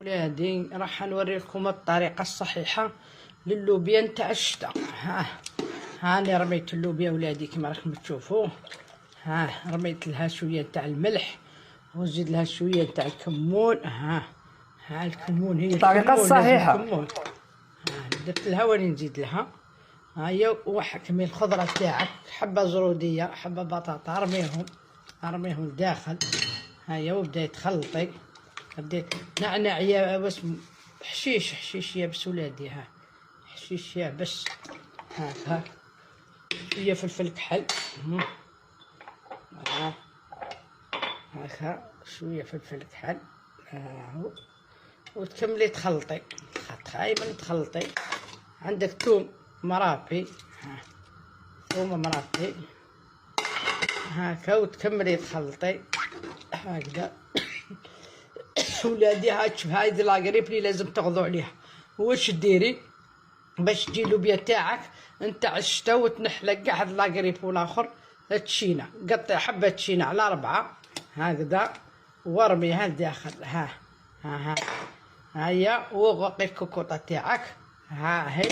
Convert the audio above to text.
ولادي راح نوري لكم الطريقه الصحيحه للوبيا نتاع الشتا. هاني رميت اللوبيا ولادي كما راكم تشوفوا. رميت لها شويه تاع الملح ونزيد لها شويه تاع الكمون. الكمون هي الطريقه الصحيحه. الكمون. درت لها وراني نزيد لها. هيا وحكمي الخضره تاعك، حبه زروديه حبه بطاطا ارميهم لداخل. هيا وبدا تخلطي. بديت نعناع يابس، حشيش يابس ولادي. حشيش يابس هاكا، شويه فلفل كحل هاكا، شويه فلفل كحل وتكملي تخلطي. دايما تخلطي. عندك ثوم مرابي، ثوم مرابي هاكا، وتكملي تخلطي هكذا. ولادي هاي لاقريب لي لازم تغضوا عليها. واش ديري باش تجي اللوبيا تاعك نتاع الشتا وتنحلق كاع هاد لاقريب والاخر؟ تشينا، قطع حبه تشينا على 4 هكذا وارميها لداخل. هيا وغطي الكوكوطه تاعك. هي